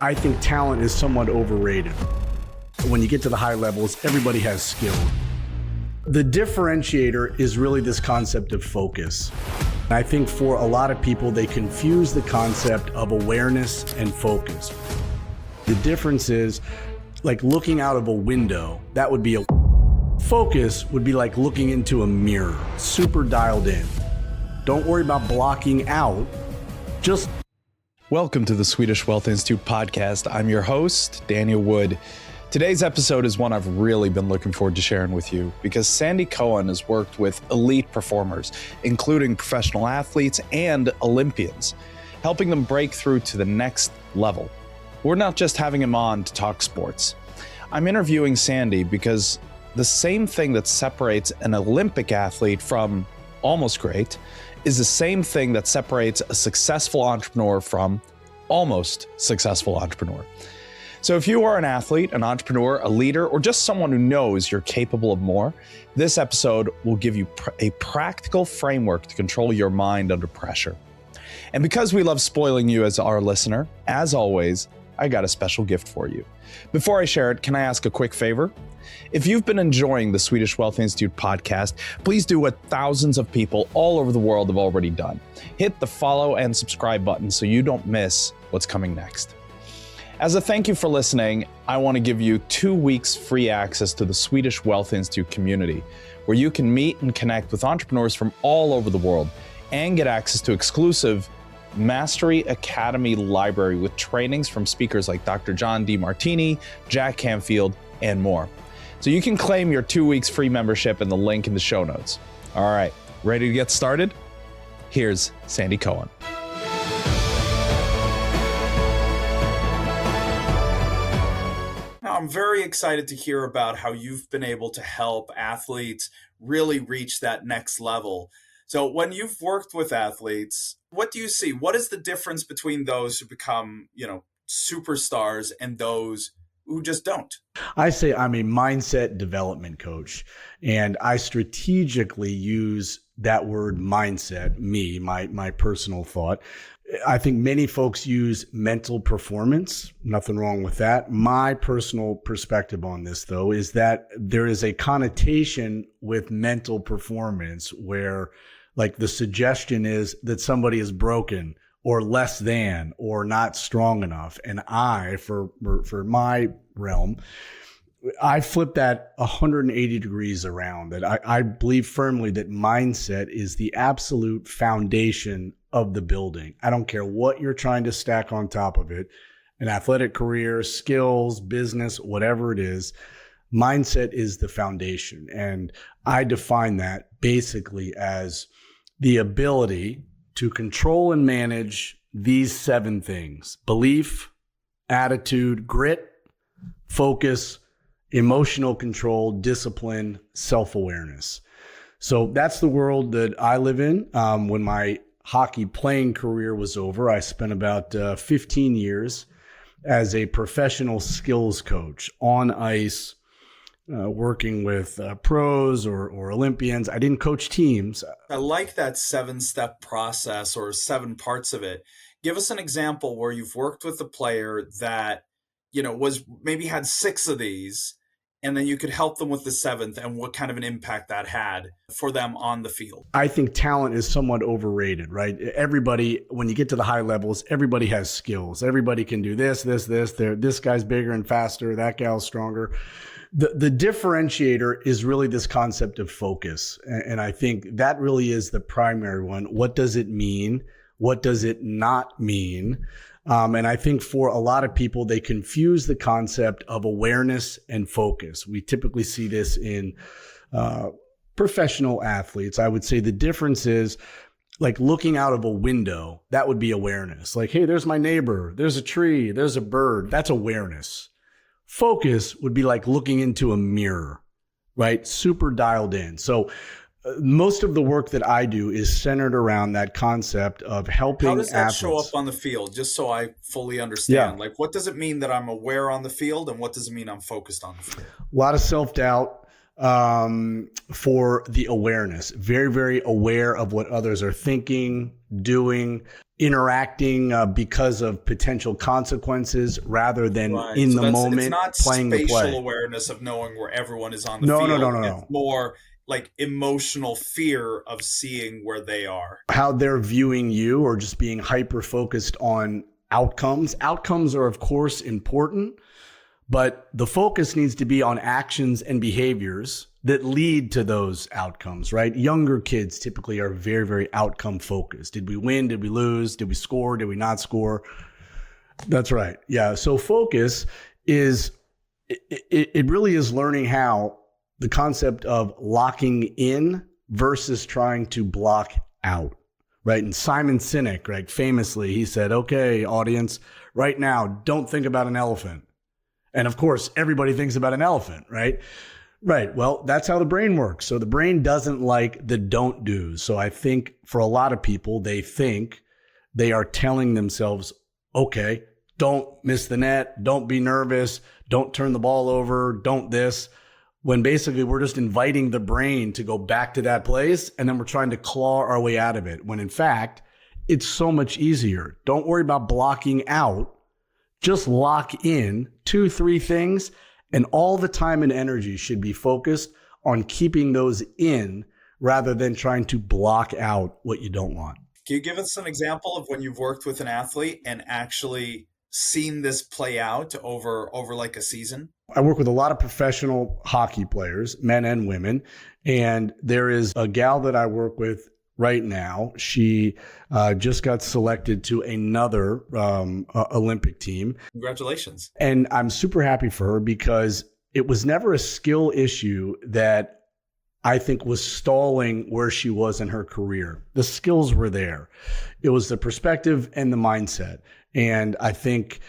I think talent is somewhat overrated. When you get to the high levels, everybody has skill. The differentiator is really this concept of focus. I think for a lot of people, they confuse the concept of awareness and focus. The difference is like looking out of a window, that would be a focus would be like looking into a mirror, super dialed in. Don't worry about blocking out, just. Welcome to the Swedish Wealth Institute Podcast. I'm your host, Daniel Wood. Today's episode is one I've really been looking forward to sharing with you because Sandy Cohan has worked with elite performers, including professional athletes and Olympians, helping them break through to the next level. We're not just having him on to talk sports. I'm interviewing Sandy because the same thing that separates an Olympic athlete from almost great is the same thing that separates a successful entrepreneur from almost successful entrepreneur. So if you are an athlete, an entrepreneur, a leader, or just someone who knows you're capable of more, this episode will give you a practical framework to control your mind under pressure. And because we love spoiling you as our listener, as always, I got a special gift for you. Before I share it, can I ask a quick favor? If you've been enjoying the Swedish Wealth Institute podcast, please do what thousands of people all over the world have already done. Hit the follow and subscribe button so you don't miss what's coming next. As a thank you for listening, I want to give you 2 weeks free access to the Swedish Wealth Institute community, where you can meet and connect with entrepreneurs from all over the world and get access to exclusive Mastery Academy library with trainings from speakers like Dr. John Demartini, Jack Canfield, and more. So you can claim your 2 weeks free membership in the link in the show notes. All right, ready to get started? Here's Sandy Cohan. I'm very excited to hear about how you've been able to help athletes really reach that next level. So when you've worked with athletes, what do you see? What is the difference between those who become, superstars and those who just don't? I say I'm a mindset development coach, and I strategically use that word mindset, my personal thought. I think many folks use mental performance. Nothing wrong with that. My personal perspective on this, though, is that there is a connotation with mental performance where, like, the suggestion is that somebody is broken or less than or not strong enough. And for my realm, I flip that 180 degrees around. That I believe firmly that mindset is the absolute foundation of the building. I don't care what you're trying to stack on top of it, an athletic career, skills, business, whatever it is, mindset is the foundation. And I define that basically as the ability to control and manage these 7 things: belief, attitude, grit, focus, emotional control, discipline, self-awareness. So that's the world that I live in. When my hockey playing career was over, I spent about 15 years as a professional skills coach on ice, working with pros or Olympians. I didn't coach teams. I like that 7-step process or 7 parts of it. Give us an example where you've worked with a player that, was maybe had 6 of these, and then you could help them with the 7th and what kind of an impact that had for them on the field. I think talent is somewhat overrated, right? Everybody, when you get to the high levels, everybody has skills. Everybody can do this. This guy's bigger and faster. That gal's stronger. The differentiator is really this concept of focus. And I think that really is the primary one. What does it mean? What does it not mean? And I think for a lot of people, they confuse the concept of awareness and focus. We typically see this in professional athletes. I would say the difference is like looking out of a window, that would be awareness. Like, hey, there's my neighbor, there's a tree, there's a bird. That's awareness. Focus would be like looking into a mirror, right? Super dialed in. So most of the work that I do is centered around that concept of helping athletes. How does that show up on the field? Just so I fully understand. Like, what does it mean that I'm aware on the field, and what does it mean I'm focused on the field? A lot of self-doubt for the awareness. Very, very aware of what others are thinking, doing. interacting because of potential consequences rather than in so the moment it's not playing the play. spatial awareness of knowing where everyone is on the No. field. It's more like emotional fear of seeing where they are. How they're viewing you, or just being hyper-focused on outcomes. Outcomes are, of course, important, but the focus needs to be on actions and behaviors that lead to those outcomes, right? Younger kids typically are very, very outcome focused. Did we win? Did we lose? Did we score? Did we not score? That's right. Yeah. So focus is, it really is learning how the concept of locking in versus trying to block out, right? And Simon Sinek, right, famously, he said, okay, audience, right now, don't think about an elephant. And of course, everybody thinks about an elephant, right? Right. Well, that's how the brain works. So the brain doesn't like the don't do's. So I think for a lot of people, they think they are telling themselves, okay, don't miss the net, don't be nervous, don't turn the ball over, don't this, when basically we're just inviting the brain to go back to that place, and then we're trying to claw our way out of it, when in fact, it's so much easier. Don't worry about blocking out. Just lock in 2-3 things, and all the time and energy should be focused on keeping those in rather than trying to block out what you don't want. Can you give us an example of when you've worked with an athlete and actually seen this play out over like a season? I work with a lot of professional hockey players, men and women, and there is a gal that I work with right now. She just got selected to another Olympic team. Congratulations. And I'm super happy for her because it was never a skill issue that I think was stalling where she was in her career. The skills were there. It was the perspective and the mindset. And I think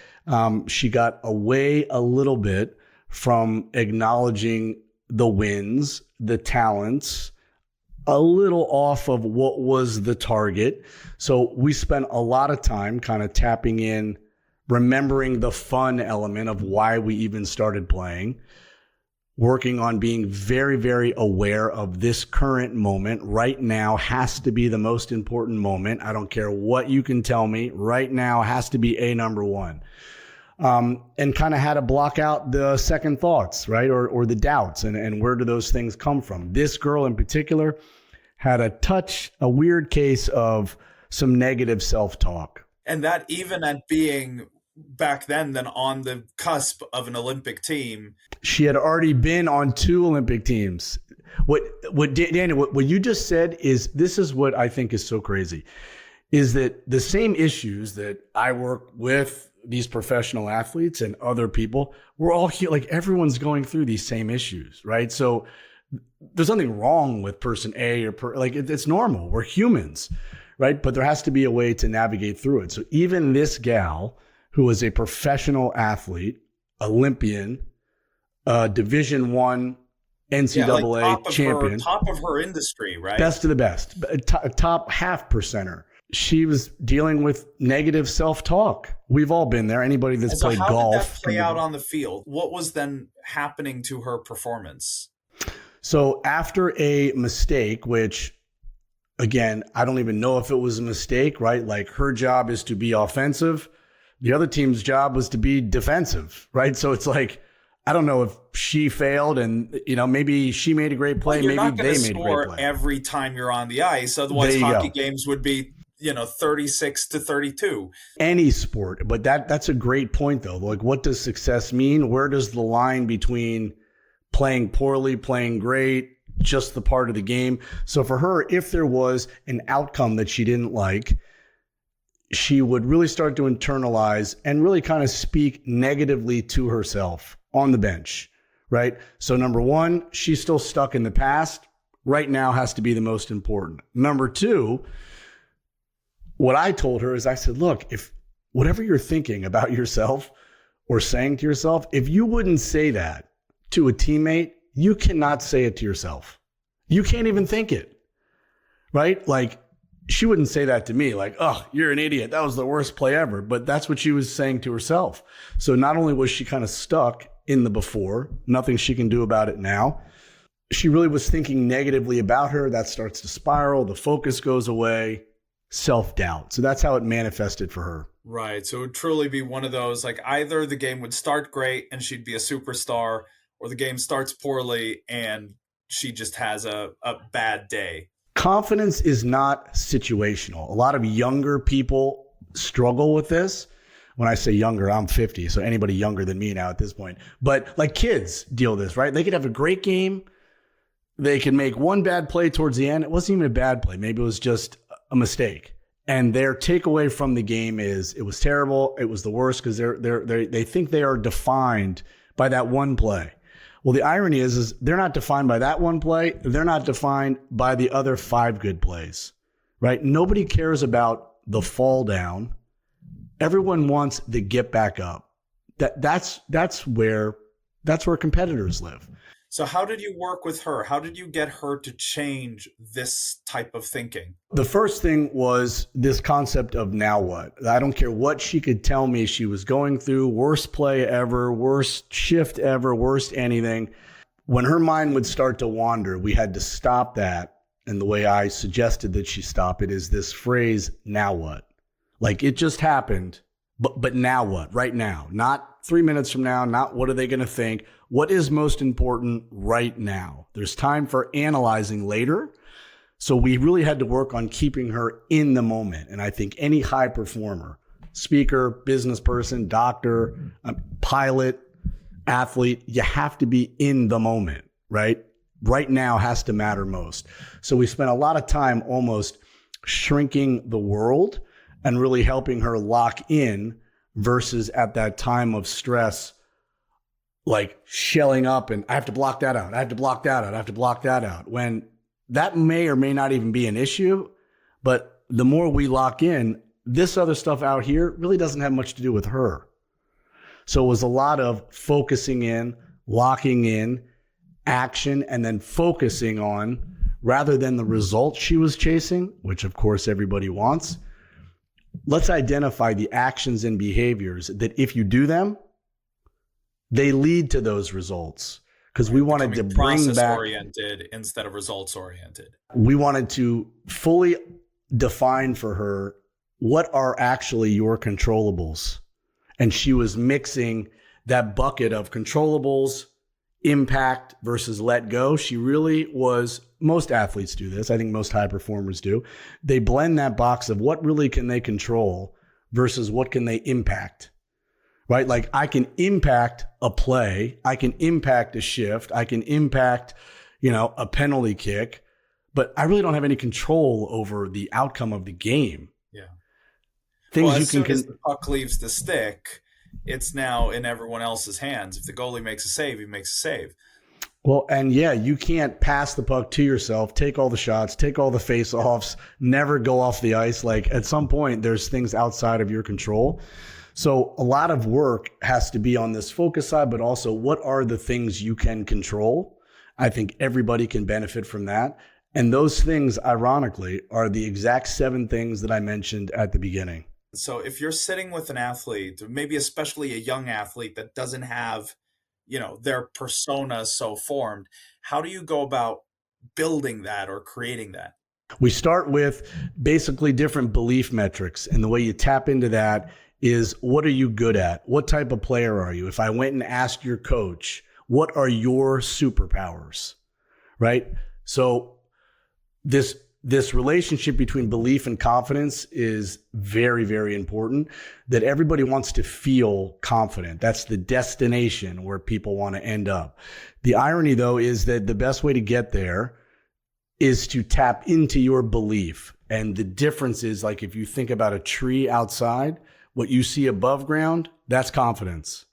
she got away a little bit from acknowledging the wins, the talents, a little off of what was the target. So we spent a lot of time kind of tapping in, remembering the fun element of why we even started playing, working on being very, very aware of this current moment. Right now has to be the most important moment. I don't care what you can tell me. Right now has to be number one. And kind of had to block out the second thoughts, right? Or the doubts, and where do those things come from? This girl in particular had a weird case of some negative self-talk. And that even at being back then on the cusp of an Olympic team. She had already been on 2 Olympic teams. What Daniel, what you just said this is what I think is so crazy, is that the same issues that I work with these professional athletes and other people, we're all here, like everyone's going through these same issues, right? So there's nothing wrong with person A it's normal. We're humans, right? But there has to be a way to navigate through it. So even this gal who was a professional athlete, Olympian, Division I NCAA champion, top of her industry, right? Best of the best, top half percenter. She was dealing with negative self-talk. We've all been there. Anybody that's played golf. How did that play out on the field? What was then happening to her performance? So after a mistake, which again, I don't even know if it was a mistake, right? Like her job is to be offensive. The other team's job was to be defensive, right? So it's like, I don't know if she failed and, maybe she made a great play. Maybe they made a great play. You're not going to score every time you're on the ice. Otherwise, hockey games would be 36-32. Any sport. But that's a great point, though. Like, what does success mean? Where does the line between playing poorly, playing great, just the part of the game? So for her, if there was an outcome that she didn't like, she would really start to internalize and really kind of speak negatively to herself on the bench, right? So number one, she's still stuck in the past. Right now has to be the most important. Number two, what I told her is I said, look, if whatever you're thinking about yourself or saying to yourself, if you wouldn't say that to a teammate, you cannot say it to yourself. You can't even think it, right? Like, she wouldn't say that to me, like, oh, you're an idiot. That was the worst play ever. But that's what she was saying to herself. So not only was she kind of stuck in the before, nothing she can do about it now, she really was thinking negatively about her. That starts to spiral. The focus goes away. self-doubt. So that's how it manifested for her. Right. So it would truly be one of those, like either the game would start great and she'd be a superstar, or the game starts poorly and she just has a bad day. Confidence is not situational. A lot of younger people struggle with this. When I say younger, I'm 50, so anybody younger than me now at this point. But like kids deal with this, right? They could have a great game. They can make one bad play towards the end. It wasn't even a bad play. Maybe it was just a mistake. And their takeaway from the game is it was terrible. It was the worst because they think they are defined by that one play. Well, the irony is they're not defined by that one play. They're not defined by the other 5 good plays, right? Nobody cares about the fall down. Everyone wants the get back up. That's where competitors live. So how did you work with her? How did you get her to change this type of thinking? The first thing was this concept of now what? I don't care what she could tell me she was going through, worst play ever, worst shift ever, worst anything. When her mind would start to wander, we had to stop that. And the way I suggested that she stop it is this phrase, now what? Like it just happened, but now what? Right now, not 3 minutes from now, not what are they going to think? What is most important right now? There's time for analyzing later. So we really had to work on keeping her in the moment. And I think any high performer, speaker, business person, doctor, pilot, athlete, you have to be in the moment, right? Right now has to matter most. So we spent a lot of time almost shrinking the world and really helping her lock in versus at that time of stress, like shelling up and I have to block that out. I have to block that out. I have to block that out. When that may or may not even be an issue, but the more we lock in, this other stuff out here really doesn't have much to do with her. So it was a lot of focusing in, locking in, action, and then focusing on, rather than the results she was chasing, which of course everybody wants, let's identify the actions and behaviors that if you do them, they lead to those results. Because we wanted to bring back process-oriented instead of results-oriented. We wanted to fully define for her what are actually your controllables. And she was mixing that bucket of controllables, impact versus let go. She really was, most athletes do this. I think most high performers do. They blend that box of what really can they control versus what can they impact, right? Like I can impact a play. I can impact a shift. I can impact, a penalty kick, but I really don't have any control over the outcome of the game. Yeah. Things well, you as can, soon as the puck leaves the stick, it's now in everyone else's hands. If the goalie makes a save, he makes a save. Well, and yeah, you can't pass the puck to yourself, take all the shots, take all the face-offs, never go off the ice. Like at some point, there's things outside of your control. So a lot of work has to be on this focus side, but also what are the things you can control? I think everybody can benefit from that. And those things, ironically, are the exact 7 things that I mentioned at the beginning. So if you're sitting with an athlete, maybe especially a young athlete that doesn't have, their persona so formed, how do you go about building that or creating that? We start with basically different belief metrics. And the way you tap into that is, what are you good at? What type of player are you? If I went and asked your coach, what are your superpowers, right? So this relationship between belief and confidence is very, very important, that everybody wants to feel confident. That's the destination where people want to end up. The irony, though, is that the best way to get there is to tap into your belief. And the difference is, like, if you think about a tree outside, what you see above ground, that's confidence.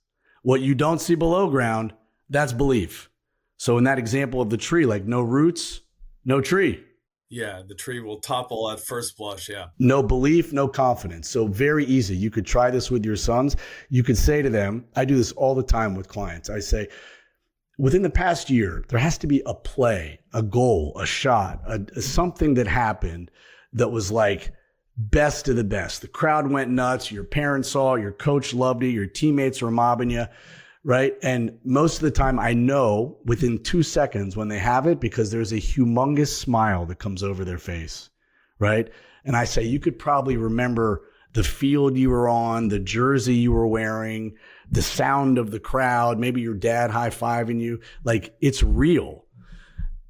What you don't see below ground, that's belief. So in that example of the tree, like no roots, no tree. Yeah, the tree will topple at first blush, yeah. No belief, no confidence. So very easy. You could try this with your sons. You could say to them, I do this all the time with clients. I say, within the past year, there has to be a play, a goal, a shot, something that happened that was like best of the best. The crowd went nuts. Your parents saw, your coach loved it. Your teammates were mobbing you. Right. And most of the time I know within 2 seconds when they have it, because there's a humongous smile that comes over their face. right? And I say, you could probably remember the field you were on, the jersey you were wearing, the sound of the crowd, maybe your dad high-fiving you. Like, it's real.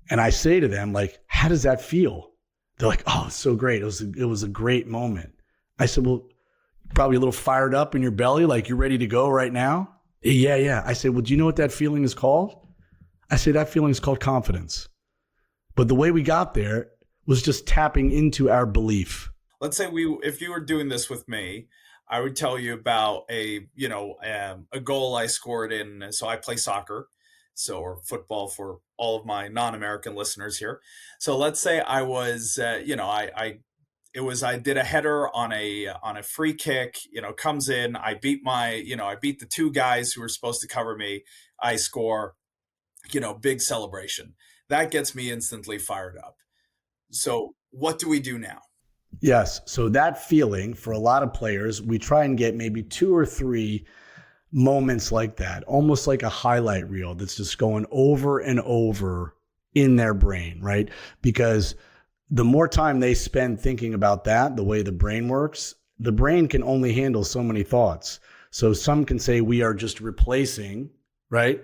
And I say to them, like, how does that feel? They're like, oh, it's so great. It was a great moment. I said, well, probably a little fired up in your belly, like you're ready to go right now? Yeah. I said, well, do you know what that feeling is called? I say, that feeling is called confidence. But the way we got there was just tapping into our belief. Let's say if you were doing this with me, I would tell you about a goal I scored in. So I play soccer, or football for all of my non-American listeners here. So let's say I was, I did a header on a free kick. Comes in. I beat the two guys who were supposed to cover me. I score. Big celebration. That gets me instantly fired up. So what do we do now? Yes. So that feeling for a lot of players, we try and get maybe 2 or 3 moments like that, almost like a highlight reel that's just going over and over in their brain, right? Because the more time they spend thinking about that, the way the brain works, the brain can only handle so many thoughts. So some can say we are just replacing, right?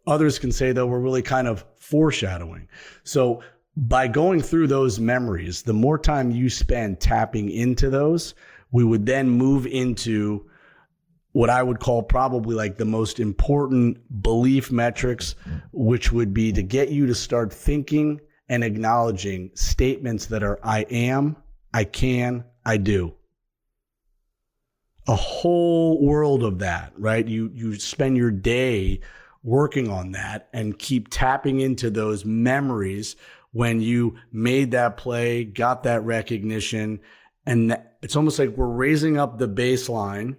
Others can say, though, we're really kind of foreshadowing. So by going through those memories, the more time you spend tapping into those, we would then move into what I would call probably like the most important belief metrics, which would be to get you to start thinking and acknowledging statements that are I am, I can, I do. A whole world of that, right? You spend your day working on that and keep tapping into those memories when you made that play, got that recognition. And it's almost like we're raising up the baseline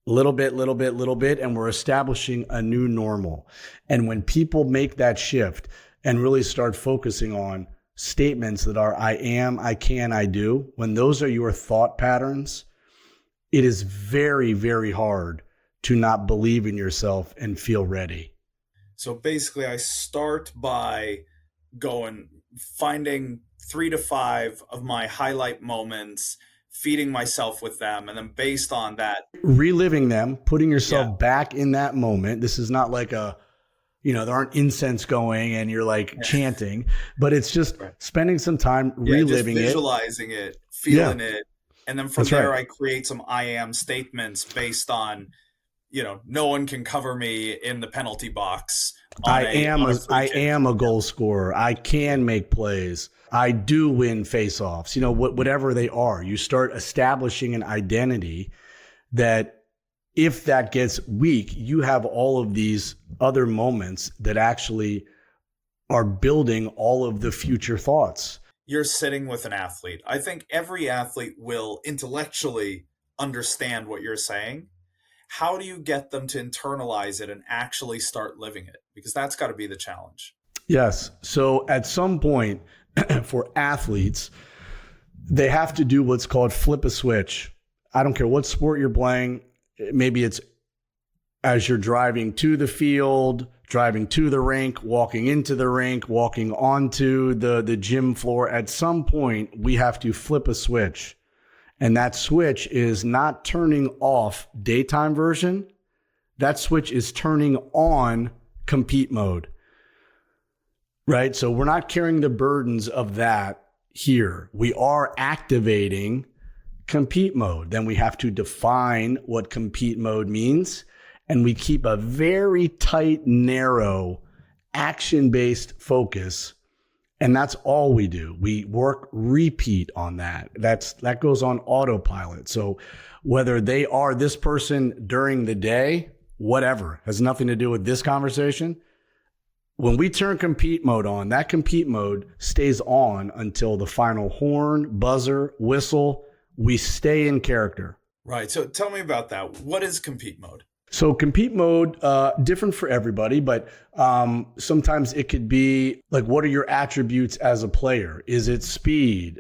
little bit, and we're establishing a new normal. And when people make that shift and really start focusing on statements that are I am, I can, I do, when those are your thought patterns, it is very, very hard to not believe in yourself and feel ready. So basically, I start by finding 3 to 5 of my highlight moments, feeding myself with them, and then based on that, reliving them, putting yourself back in that moment. This is not like there aren't incense going and you're like chanting, but it's just spending some time reliving just visualizing it, feeling it. And then from there, I create some I am statements based on, no one can cover me in the penalty box. I am a goal scorer. I can make plays. I do win face-offs. Whatever they are, you start establishing an identity that if that gets weak, you have all of these other moments that actually are building all of the future thoughts. You're sitting with an athlete. I think every athlete will intellectually understand what you're saying. How do you get them to internalize it and actually start living it? Because that's got to be the challenge. Yes. So at some point for athletes, they have to do what's called flip a switch. I don't care what sport you're playing. Maybe it's as you're driving to the field, driving to the rink, walking into the rink, walking onto the gym floor. At some point, we have to flip a switch. And that switch is not turning off daytime version. That switch is turning on compete mode, right? So we're not carrying the burdens of that here. We are activating compete mode. Then we have to define what compete mode means. And we keep a very tight, narrow, action-based focus. And that's all we do. We work repeat on that. That goes on autopilot. So whether they are this person during the day, whatever, has nothing to do with this conversation. When we turn compete mode on, that compete mode stays on until the final horn, buzzer, whistle. We stay in character. Right. So tell me about that. What is compete mode? So compete mode, different for everybody, but sometimes it could be like, what are your attributes as a player? Is it speed,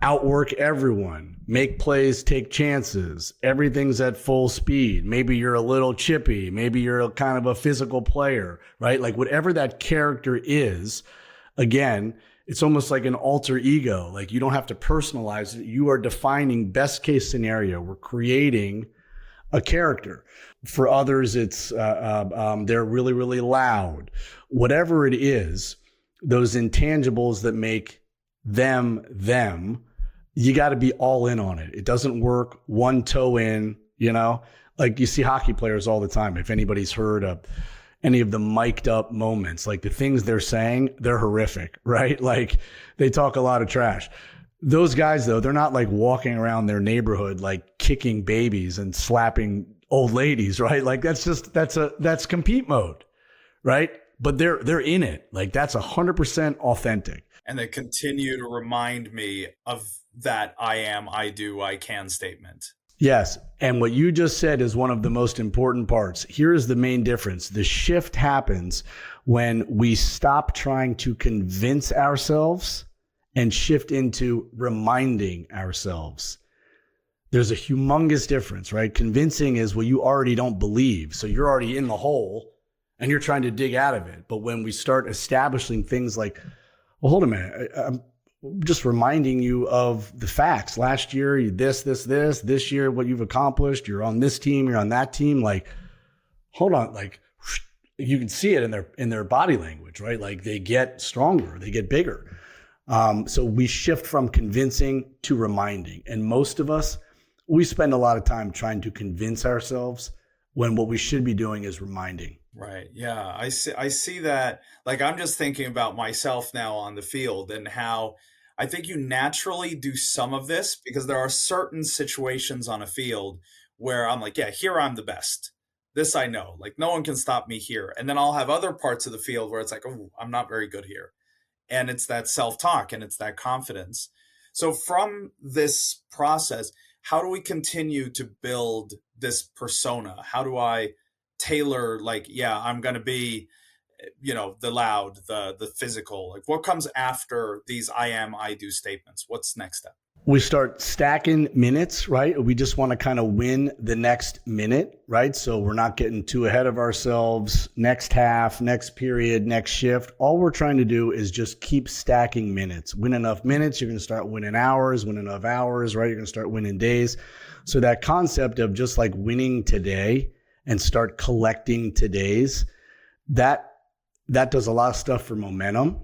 outwork everyone, make plays, take chances, everything's at full speed. Maybe you're a little chippy. Maybe you're kind of a physical player, right? Like whatever that character is, again, It's almost like an alter ego. Like you don't have to personalize it. You are defining best case scenario. We're creating a character. For others, it's they're really, really loud. Whatever it is, those intangibles that make them, you got to be all in on it. It doesn't work one toe in, like you see hockey players all the time. If anybody's heard of any of the mic'd up moments, like the things they're saying, they're horrific, right? Like they talk a lot of trash. Those guys, though, they're not like walking around their neighborhood, like kicking babies and slapping old ladies, right? Like that's compete mode, right? But they're in it. Like that's 100% authentic. And they continue to remind me of that I am, I do, I can statement. Yes. And what you just said is one of the most important parts. Here is the main difference. The shift happens when we stop trying to convince ourselves and shift into reminding ourselves. There's a humongous difference, right? Convincing is what you already don't believe. So you're already in the hole and you're trying to dig out of it. But when we start establishing things like, well, hold a minute, I'm just reminding you of the facts. Last year, you this year, what you've accomplished, you're on this team, you're on that team. Like, hold on, like you can see it in their body language, right? Like they get stronger, they get bigger. So we shift from convincing to reminding. And most of us, we spend a lot of time trying to convince ourselves when what we should be doing is reminding. Right. Yeah. I see that. Like, I'm just thinking about myself now on the field and how I think you naturally do some of this because there are certain situations on a field where I'm like, yeah, here I'm the best. This I know. Like, no one can stop me here. And then I'll have other parts of the field where it's like, oh, I'm not very good here. And it's that self-talk and it's that confidence. So from this process, how do we continue to build this persona? How do I tailor, like, yeah, I'm going to be, the loud, the physical, like what comes after these I am, I do statements? What's next step? We start stacking minutes, right? We just want to kind of win the next minute, right? So we're not getting too ahead of ourselves. Next half, next period, next shift. All we're trying to do is just keep stacking minutes. Win enough minutes, you're going to start winning hours. Win enough hours, right? You're going to start winning days. So that concept of just like winning today and start collecting today's, that does a lot of stuff for momentum.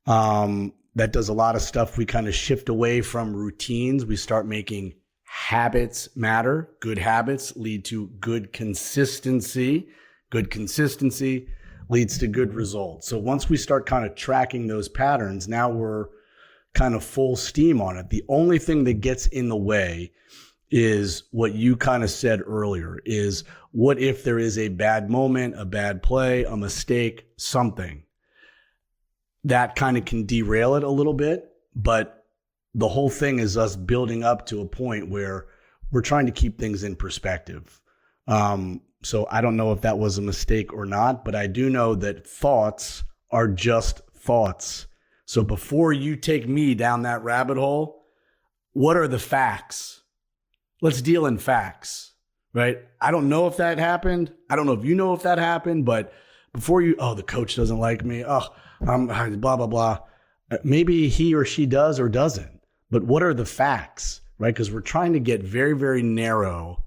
That does a lot of stuff. We kind of shift away from routines. We start making habits matter. Good habits lead to good consistency. Good consistency leads to good results. So once we start kind of tracking those patterns, now we're kind of full steam on it. The only thing that gets in the way is what you kind of said earlier, is what if there is a bad moment, a bad play, a mistake, something that kind of can derail it a little bit. But the whole thing is us building up to a point where we're trying to keep things in perspective. So I don't know if that was a mistake or not, but I do know that thoughts are just thoughts. So before you take me down that rabbit hole, what are the facts? Let's deal in facts, right? I don't know if that happened. I don't know if you know if that happened, but before you, the coach doesn't like me. Blah, blah, blah. Maybe he or she does or doesn't, but what are the facts, right? Because we're trying to get very, very narrow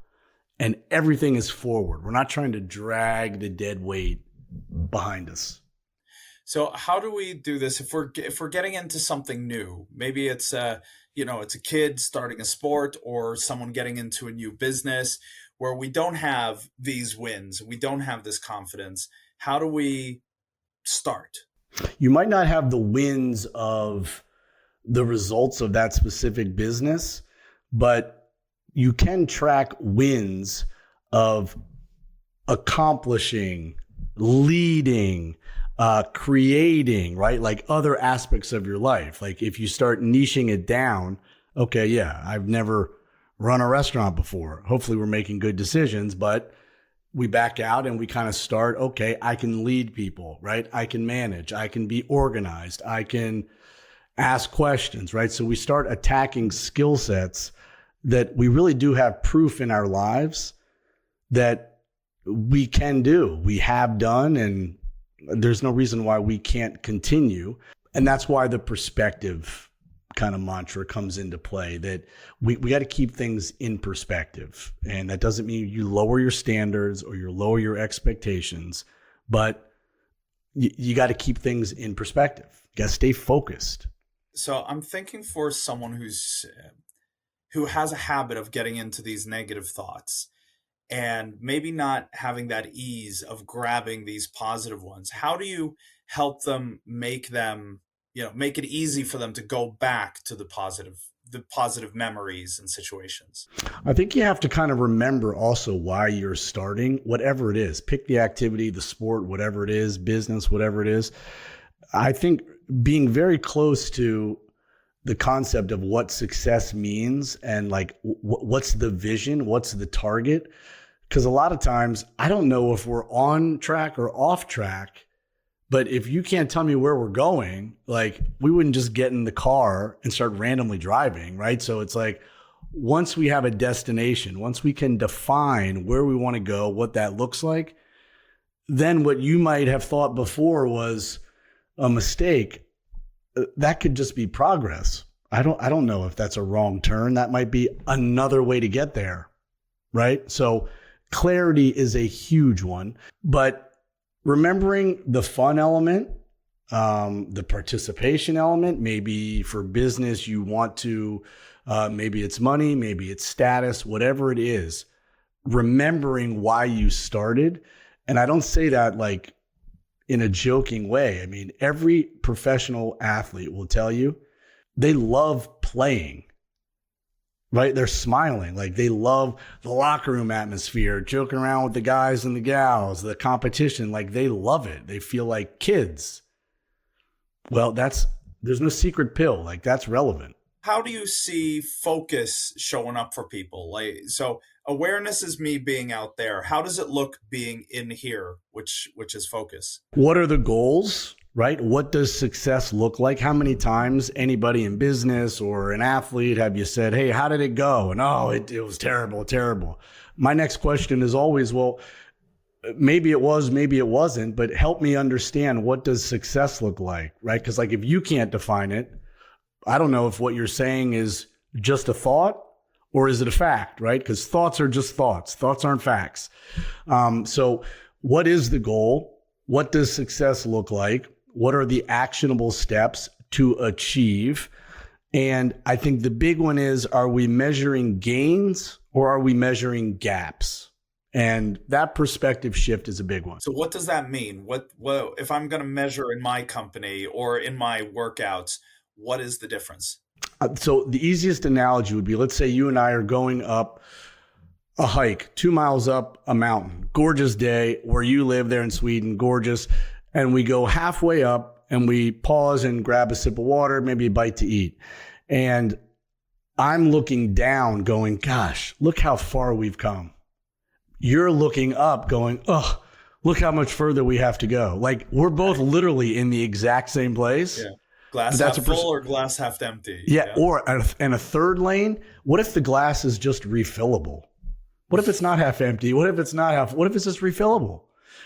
and everything is forward. We're not trying to drag the dead weight behind us. So how do we do this if we're getting into something new? Maybe it's it's a kid starting a sport or someone getting into a new business where we don't have these wins, we don't have this confidence. How do we start? You might not have the wins of the results of that specific business, but you can track wins of accomplishing, leading, creating, right? Like other aspects of your life. Like if you start niching it down, okay, yeah, I've never run a restaurant before. Hopefully we're making good decisions, but we back out and we kind of start, okay, I can lead people, right? I can manage, I can be organized, I can ask questions, right? So we start attacking skill sets that we really do have proof in our lives that we can do, we have done, and there's no reason why we can't continue. And that's why the perspective kind of mantra comes into play, that we got to keep things in perspective. And that doesn't mean you lower your standards or you lower your expectations, but you got to keep things in perspective. You got to stay focused. So I'm thinking for someone who has a habit of getting into these negative thoughts and maybe not having that ease of grabbing these positive ones, how do you help them make it easy for them to go back to the positive memories and situations? I think you have to kind of remember also why you're starting, whatever it is. Pick the activity, the sport, whatever it is, business, whatever it is. I think being very close to the concept of what success means and like what's the vision, what's the target. Because a lot of times I don't know if we're on track or off track, but if you can't tell me where we're going, like we wouldn't just get in the car and start randomly driving, right? So it's like once we have a destination, once we can define where we want to go, what that looks like, then what you might have thought before was a mistake, that could just be progress. I don't know if that's a wrong turn. That might be another way to get there, right? So clarity is a huge one, but remembering the fun element, the participation element, maybe for business, you want to, maybe it's money, maybe it's status, whatever it is, remembering why you started. And I don't say that like in a joking way. I mean, every professional athlete will tell you they love playing, right? They're smiling. Like they love the locker room atmosphere, joking around with the guys and the gals, the competition. Like they love it. They feel like kids. Well, there's no secret pill. Like that's relevant. How do you see focus showing up for people? Like, so awareness is me being out there. How does it look being in here, which is focus? What are the goals, right? What does success look like? How many times anybody in business or an athlete have you said, hey, how did it go? And it was terrible. My next question is always, well, maybe it was, maybe it wasn't, but help me understand, what does success look like, right? Because like if you can't define it, I don't know if what you're saying is just a thought or is it a fact, right? Because thoughts are just thoughts. Thoughts aren't facts. So what is the goal? What does success look like? What are the actionable steps to achieve? And I think the big one is, are we measuring gains or are we measuring gaps? And that perspective shift is a big one. So what does that mean? What if I'm going to measure in my company or in my workouts, what is the difference? So the easiest analogy would be, let's say you and I are going up a hike, 2 miles up a mountain, gorgeous day where you live there in Sweden, gorgeous. And we go halfway up and we pause and grab a sip of water, maybe a bite to eat. And I'm looking down going, gosh, look how far we've come. You're looking up going, oh, look how much further we have to go. Like we're both literally in the exact same place. Yeah. Glass half full or glass half empty. Yeah. Or in a third lane, what if the glass is just refillable? What if it's not half empty? What if it's just refillable?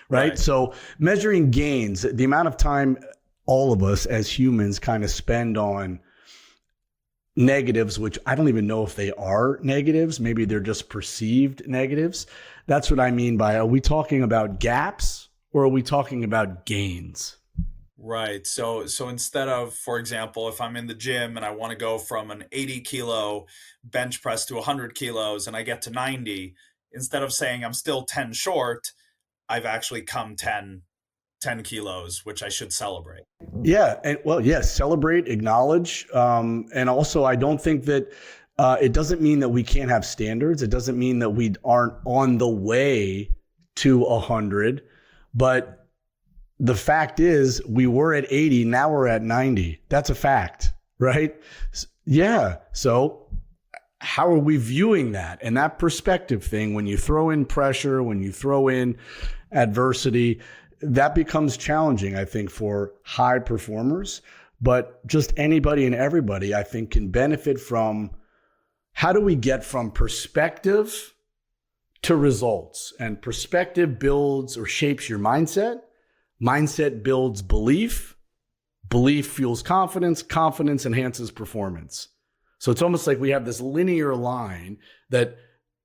Right? So measuring gains, the amount of time all of us as humans kind of spend on negatives, which I don't even know if they are negatives. Maybe they're just perceived negatives. That's what I mean by, are we talking about gaps or are we talking about gains? Right. So instead of, for example, if I'm in the gym and I want to go from an 80 kilo bench press to 100 kilos and I get to 90, instead of saying I'm still 10 short, I've actually come 10 kilos, which I should celebrate. Yeah. And well, yes, celebrate, acknowledge. And also, I don't think that it doesn't mean that we can't have standards. It doesn't mean that we aren't on the way to 100, but the fact is, we were at 80, now we're at 90. That's a fact, right? Yeah. So how are we viewing that? And that perspective thing, when you throw in pressure, when you throw in adversity, that becomes challenging, I think, for high performers. But just anybody and everybody, I think, can benefit from, how do we get from perspective to results? And perspective builds or shapes your mindset. Mindset builds belief. Belief fuels confidence. Confidence enhances performance. So it's almost like we have this linear line that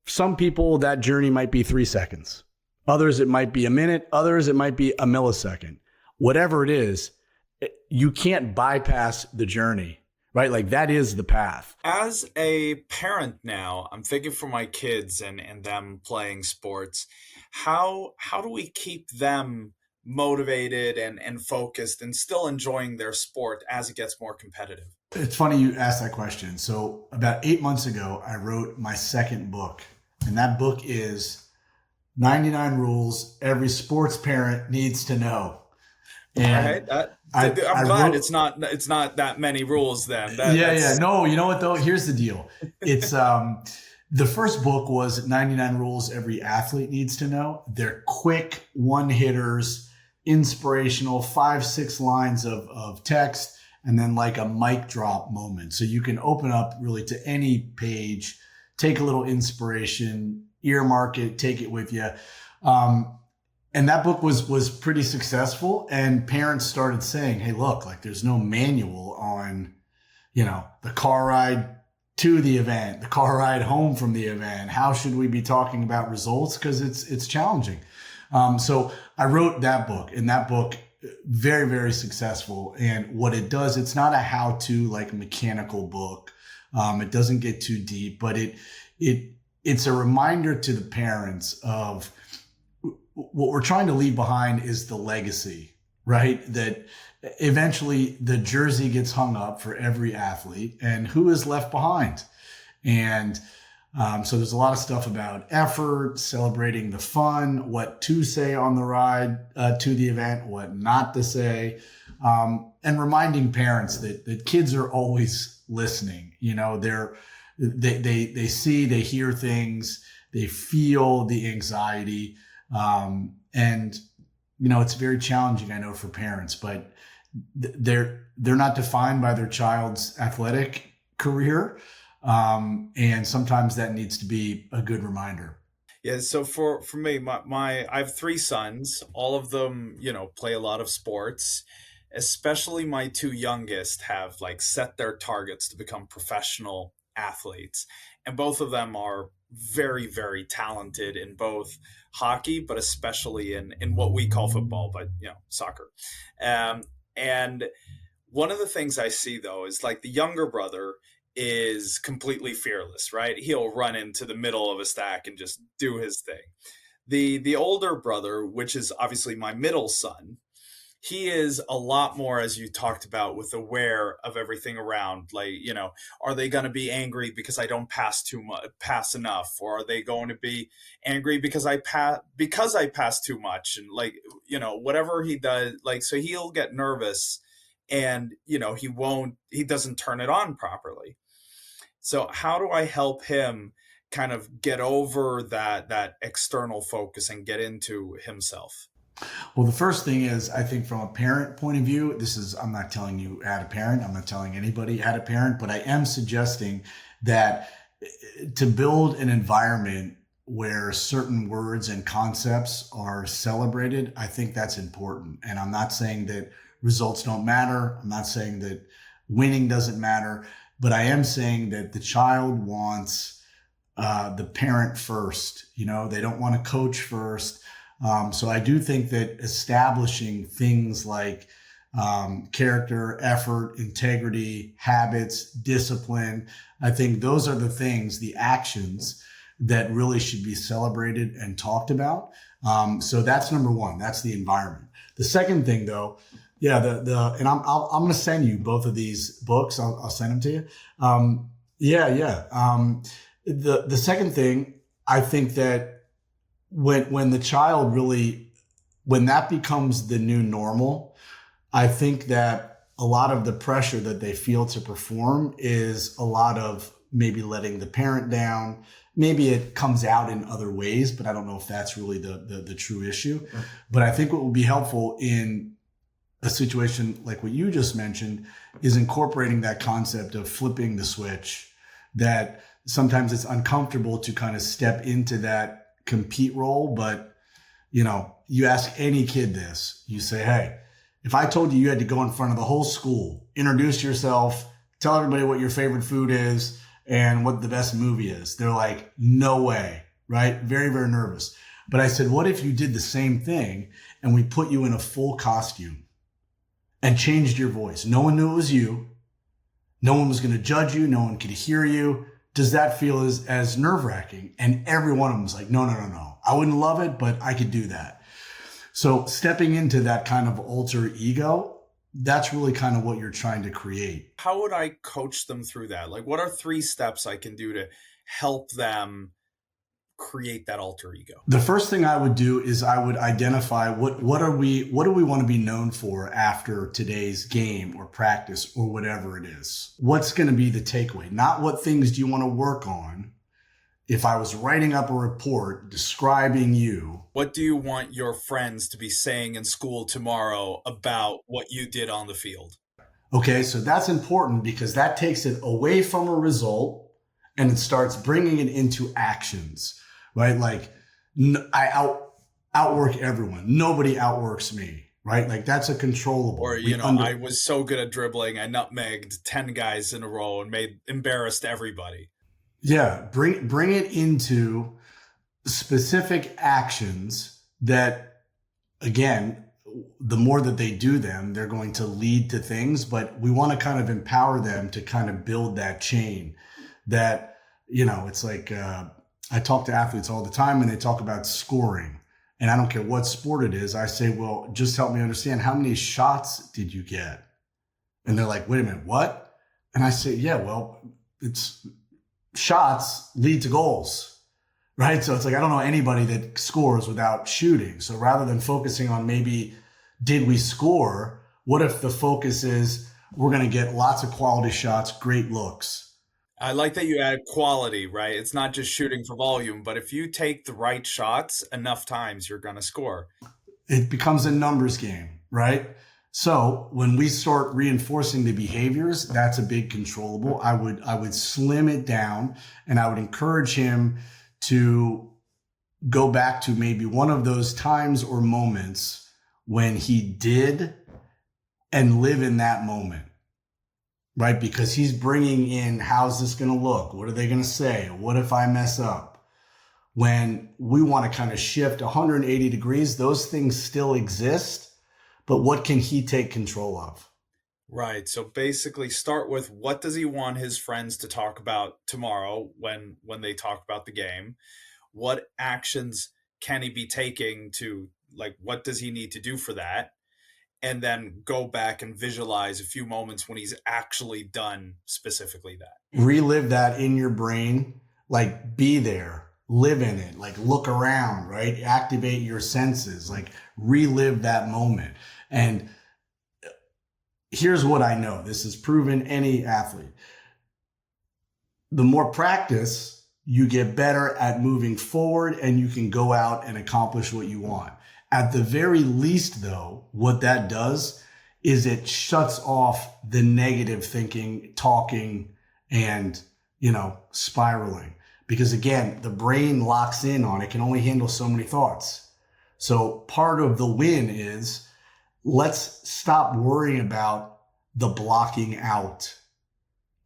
some people, that journey might be 3 seconds. Others, it might be a minute. Others, it might be a millisecond. Whatever it is, you can't bypass the journey, right? Like that is the path. As a parent now, I'm thinking for my kids and them playing sports. How do we keep them motivated and focused and still enjoying their sport as it gets more competitive? It's funny you asked that question. So about 8 months ago, I wrote my second book, and that book is 99 Rules Every Sports Parent Needs to Know. And right. I'm glad it's not that many rules then. No, you know what though? Here's the deal. It's the first book was 99 Rules Every Athlete Needs to Know. They're quick one-hitters, inspirational, 5-6 lines of text, and then like a mic drop moment. So you can open up really to any page, take a little inspiration, earmark it, take it with you. And that book was pretty successful, and parents started saying, hey, look, like there's no manual on, the car ride to the event, the car ride home from the event. How should we be talking about results? Because it's challenging. So I wrote that book, and that book, very, very successful. And what it does, it's not a how-to like mechanical book. It doesn't get too deep, but it's a reminder to the parents of what we're trying to leave behind is the legacy, right? That eventually the jersey gets hung up for every athlete, and who is left behind. And so there's a lot of stuff about effort, celebrating the fun, what to say on the ride to the event, what not to say, and reminding parents that kids are always listening. They see, they hear things, they feel the anxiety. And it's very challenging, I know, for parents, but they're not defined by their child's athletic career. And sometimes that needs to be a good reminder. Yeah. So for me, I have 3 sons, all of them, play a lot of sports, especially my 2 youngest have like set their targets to become professional athletes. And both of them are very, very talented in both hockey, but especially in what we call football, but soccer. And one of the things I see though is like the younger brother is completely fearless, right? He'll run into the middle of a stack and just do his thing. The older brother, which is obviously my middle son, he is a lot more, as you talked about, with aware of everything around. Like, are they going to be angry because I don't pass enough, or are they going to be angry because I pass too much? And like, whatever he does, like, so he'll get nervous, and he doesn't turn it on properly. So how do I help him kind of get over that external focus and get into himself? Well, the first thing is, I think from a parent point of view, I'm not telling you how to parent. I'm not telling anybody how to parent, but I am suggesting that to build an environment where certain words and concepts are celebrated, I think that's important. And I'm not saying that results don't matter. I'm not saying that winning doesn't matter, but I am saying that the child wants the parent first. They don't want to coach first. So I do think that establishing things like character, effort, integrity, habits, discipline, I think those are the things, the actions that really should be celebrated and talked about. So that's number one. That's the environment. The second thing, though, and I'm going to send you both of these books. I'll send them to you. The second thing, I think that when the child really, when that becomes the new normal, I think that a lot of the pressure that they feel to perform is a lot of maybe letting the parent down. Maybe it comes out in other ways, but I don't know if that's really the true issue. But I think what will be helpful in a situation like what you just mentioned is incorporating that concept of flipping the switch, that sometimes it's uncomfortable to kind of step into that compete role. But, you ask any kid this, you say, hey, If I told you you had to go in front of the whole school, introduce yourself, tell everybody what your favorite food is and what the best movie is, they're like, no way, right? Very, very nervous. But I said, what if you did the same thing and we put you in a full costume and changed your voice? No one knew it was you. No one was going to judge you. No one could hear you. Does that feel as nerve-wracking? And every one of them was like, no. I wouldn't love it, but I could do that. So stepping into that kind of alter ego, that's really kind of what you're trying to create. How would I coach them through that? Like, what are 3 steps I can do to help them create that alter ego? The first thing I would do is I would identify what do we want to be known for after today's game or practice or whatever it is. What's going to be the takeaway? Not what things do you want to work on. If I was writing up a report describing you, what do you want your friends to be saying in school tomorrow about what you did on the field? Okay, so that's important because that takes it away from a result and it starts bringing it into actions. Right? Like I outwork everyone. Nobody outworks me, right? Like that's a controllable. Or, I was so good at dribbling. I nutmegged 10 guys in a row and embarrassed everybody. Yeah. Bring it into specific actions that, again, the more that they do them, they're going to lead to things, but we want to kind of empower them to kind of build that chain that, it's like, I talk to athletes all the time and they talk about scoring, and I don't care what sport it is. I say, well, just help me understand, how many shots did you get? And they're like, wait a minute, what? And I say, yeah, well, it's shots lead to goals, right? So it's like, I don't know anybody that scores without shooting. So rather than focusing on maybe, did we score? What if the focus is we're going to get lots of quality shots, great looks? I like that you add quality, right? It's not just shooting for volume, but if you take the right shots enough times, you're going to score. It becomes a numbers game, right? So when we start reinforcing the behaviors, that's a big controllable. I would slim it down and I would encourage him to go back to maybe one of those times or moments when he did and live in that moment. Right? Because he's bringing in, how's this going to look? What are they going to say? What if I mess up? When we want to kind of shift 180 degrees, those things still exist, but what can he take control of? Right. So basically start with, what does he want his friends to talk about tomorrow when they talk about the game? What actions can he be taking to, like, what does he need to do for that? And then go back and visualize a few moments when he's actually done specifically that. Relive that in your brain, like be there, live in it, like look around, right? Activate your senses, like relive that moment. And here's what I know. This is proven any athlete. The more practice, you get better at moving forward and you can go out and accomplish what you want. At the very least, though, what that does is it shuts off the negative thinking, talking, and, spiraling. Because again, the brain locks in on it, can only handle so many thoughts. So part of the win is, let's stop worrying about the blocking out.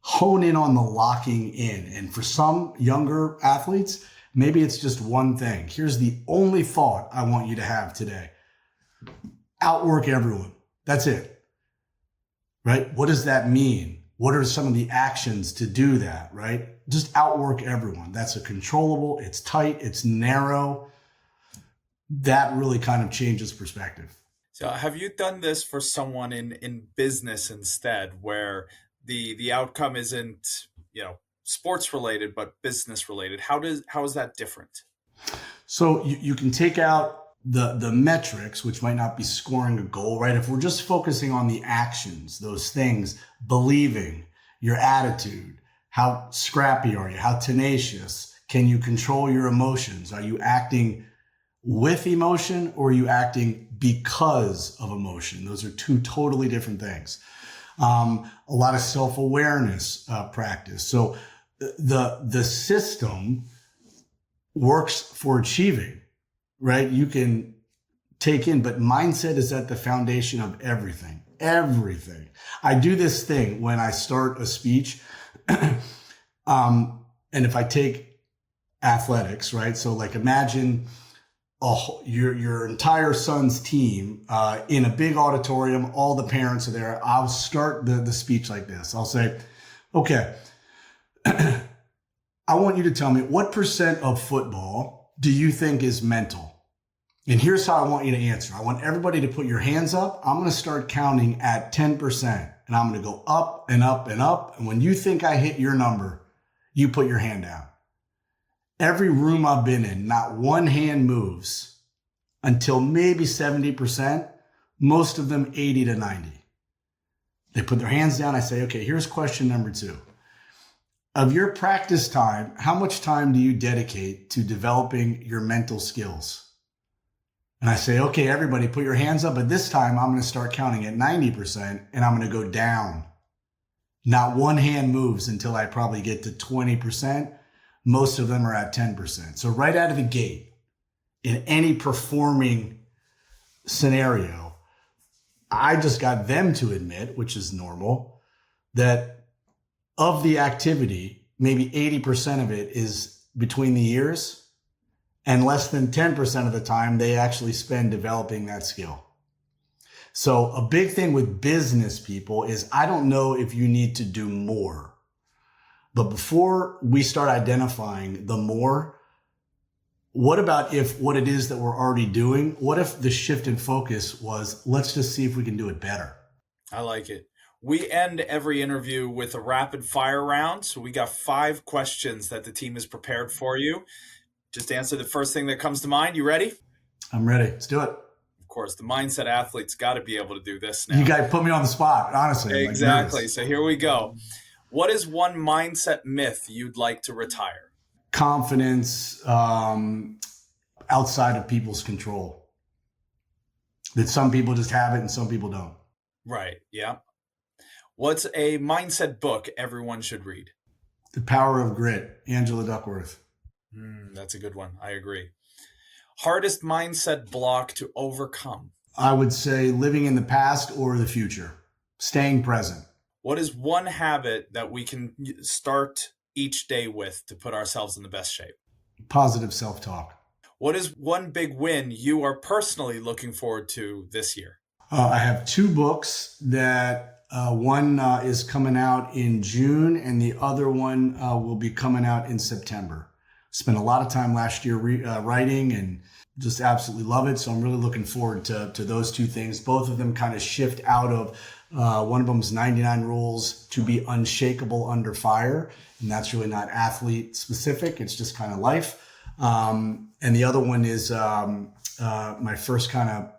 Hone in on the locking in. And for some younger athletes, maybe it's just one thing. Here's the only thought I want you to have today. Outwork everyone. That's it. Right? What does that mean? What are some of the actions to do that, right? Just outwork everyone. That's a controllable. It's tight. It's narrow. That really kind of changes perspective. So have you done this for someone in business instead, where the outcome isn't, sports related, but business related? How is that different? So you can take out the metrics, which might not be scoring a goal, right? If we're just focusing on the actions, those things, believing, your attitude, how scrappy are you? How tenacious? Can you control your emotions? Are you acting with emotion or are you acting because of emotion? Those are two totally different things. A lot of self-awareness practice. So the system works for achieving, right? You can take in, but mindset is at the foundation of everything. Everything. I do this thing when I start a speech. And if I take athletics, right? So like imagine your entire son's team in a big auditorium, all the parents are there. I'll start the speech like this. I'll say, okay, I want you to tell me what % of football do you think is mental? And here's how I want you to answer. I want everybody to put your hands up. I'm going to start counting at 10%, and I'm going to go up and up and up. And when you think I hit your number, you put your hand down. Every room I've been in, not one hand moves until maybe 70%, most of them 80 to 90. They put their hands down. I say, okay, here's question number 2. Of your practice time, how much time do you dedicate to developing your mental skills? And I say, okay, everybody put your hands up. But this time I'm going to start counting at 90% and I'm going to go down. Not one hand moves until I probably get to 20%. Most of them are at 10%. So right out of the gate, in any performing scenario, I just got them to admit, which is normal, that of the activity, maybe 80% of it is between the ears, and less than 10% of the time they actually spend developing that skill. So a big thing with business people is I don't know if you need to do more. But before we start identifying the more, what about if what it is that we're already doing, what if the shift in focus was, let's just see if we can do it better? I like it. We end every interview with a rapid fire round. So we got 5 questions that the team has prepared for you. Just answer the first thing that comes to mind. You ready? I'm ready. Let's do it. Of course, the mindset athlete's got to be able to do this now. You guys put me on the spot, honestly. Exactly. So here we go. What is one mindset myth you'd like to retire? Confidence outside of people's control. That some people just have it and some people don't. Right. Yeah. What's a mindset book everyone should read? The Power of Grit, Angela Duckworth. That's a good one. I agree. Hardest mindset block to overcome? I would say living in the past or the future. Staying present. What is one habit that we can start each day with to put ourselves in the best shape? Positive self-talk. What is one big win you are personally looking forward to this year? I have 2 books that one is coming out in June and the other one will be coming out in September. Spent a lot of time last year writing and just absolutely love it. So I'm really looking forward to those 2 things. Both of them kind of shift out of, one of them is 99 rules to be unshakable under fire. And that's really not athlete specific. It's just kind of life. And the other one is my first kind of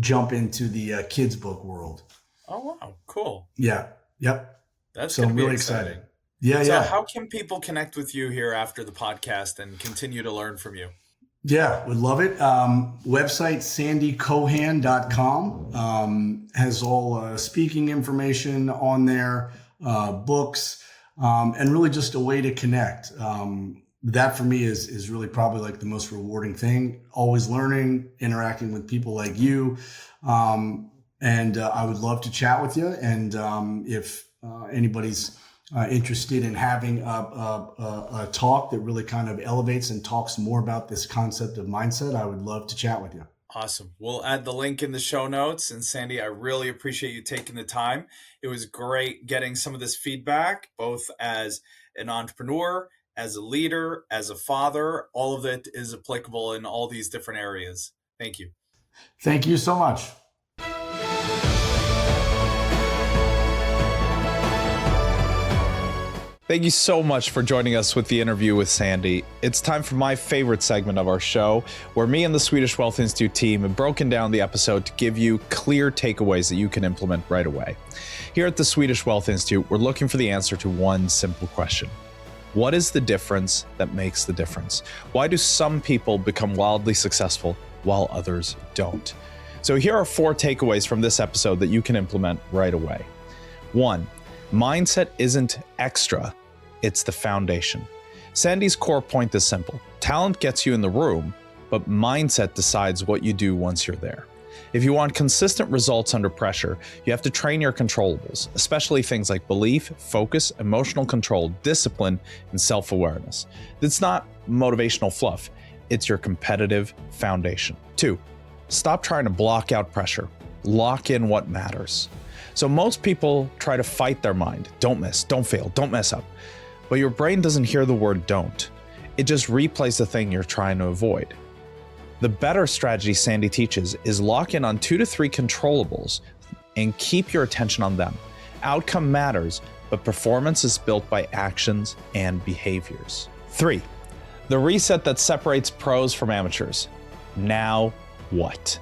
jump into the kids book world. Oh, wow. Cool. Yeah. Yep. That's so going to be really exciting. Yeah. So how can people connect with you here after the podcast and continue to learn from you? Yeah, would love it. Website, sandycohan.com, has all speaking information on there, books, and really just a way to connect. That for me is really probably like the most rewarding thing. Always learning, interacting with people like you. And I would love to chat with you. And if anybody's interested in having a talk that really kind of elevates and talks more about this concept of mindset, I would love to chat with you. Awesome. We'll add the link in the show notes. And Sandy, I really appreciate you taking the time. It was great getting some of this feedback, both as an entrepreneur, as a leader, as a father. All of it is applicable in all these different areas. Thank you. Thank you so much. Thank you so much for joining us with the interview with Sandy. It's time for my favorite segment of our show, where me and the Swedish Wealth Institute team have broken down the episode to give you clear takeaways that you can implement right away. Here at the Swedish Wealth Institute, we're looking for the answer to one simple question. What is the difference that makes the difference? Why do some people become wildly successful while others don't? So here are 4 takeaways from this episode that you can implement right away. 1, mindset isn't extra. It's the foundation. Sandy's core point is simple. Talent gets you in the room, but mindset decides what you do once you're there. If you want consistent results under pressure, you have to train your controllables, especially things like belief, focus, emotional control, discipline, and self-awareness. It's not motivational fluff. It's your competitive foundation. 2, stop trying to block out pressure. Lock in what matters. So most people try to fight their mind. Don't miss, don't fail, don't mess up. But your brain doesn't hear the word don't. It just replays the thing you're trying to avoid. The better strategy Sandy teaches is lock in on 2 to 3 controllables and keep your attention on them. Outcome matters, but performance is built by actions and behaviors. 3, the reset that separates pros from amateurs. Now what?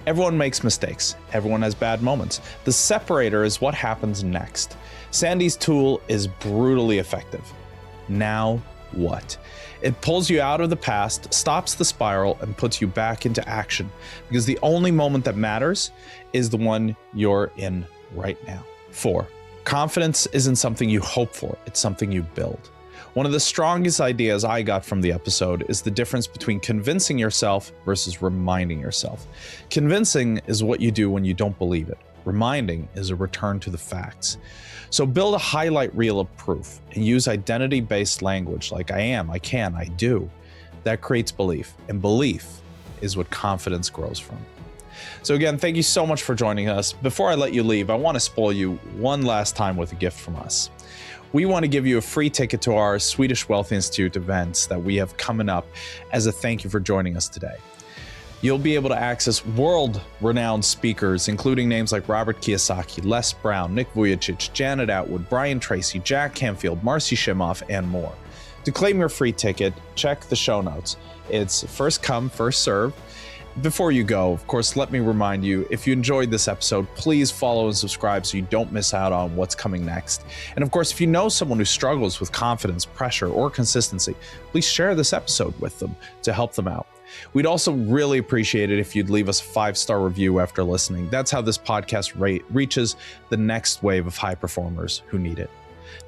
Everyone makes mistakes. Everyone has bad moments. The separator is what happens next. Sandy's tool is brutally effective. Now what? It pulls you out of the past, stops the spiral, and puts you back into action, because the only moment that matters is the one you're in right now. 4, confidence isn't something you hope for, it's something you build. One of the strongest ideas I got from the episode is the difference between convincing yourself versus reminding yourself. Convincing is what you do when you don't believe it. Reminding is a return to the facts. So build a highlight reel of proof and use identity-based language like I am, I can, I do. That creates belief, and belief is what confidence grows from. So again, thank you so much for joining us. Before I let you leave, I want to spoil you one last time with a gift from us. We want to give you a free ticket to our Swedish Wealth Institute events that we have coming up as a thank you for joining us today. You'll be able to access world-renowned speakers, including names like Robert Kiyosaki, Les Brown, Nick Vujicic, Janet Atwood, Brian Tracy, Jack Canfield, Marcy Shimoff, and more. To claim your free ticket, check the show notes. It's first come, first serve. Before you go, of course, let me remind you, if you enjoyed this episode, please follow and subscribe so you don't miss out on what's coming next. And of course, if you know someone who struggles with confidence, pressure, or consistency, please share this episode with them to help them out. We'd also really appreciate it if you'd leave us a 5-star review after listening. That's how this podcast reaches the next wave of high performers who need it.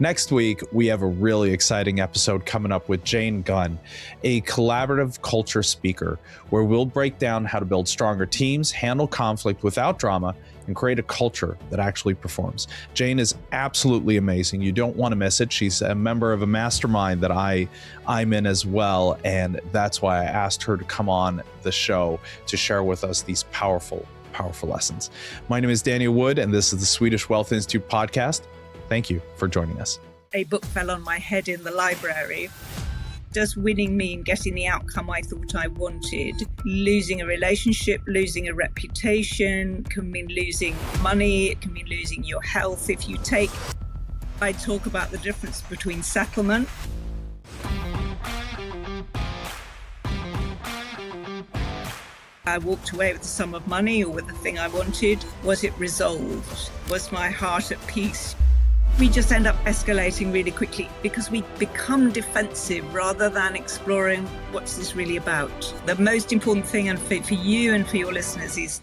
Next week, we have a really exciting episode coming up with Jane Gunn, a collaborative culture speaker, where we'll break down how to build stronger teams, handle conflict without drama, and create a culture that actually performs. Jane is absolutely amazing. You don't want to miss it. She's a member of a mastermind that I'm in as well, and that's why I asked her to come on the show to share with us these powerful lessons. My name is Daniel Wood, and this is the Swedish Wealth Institute Podcast. Thank you for joining us. A book fell on my head in the library. Does winning mean getting the outcome I thought I wanted? Losing a relationship, losing a reputation, can mean losing money, it can mean losing your health. I talk about the difference between settlement. I walked away with the sum of money or with the thing I wanted. Was it resolved? Was my heart at peace? We just end up escalating really quickly because we become defensive rather than exploring what's this really about. The most important thing, and for you and for your listeners, is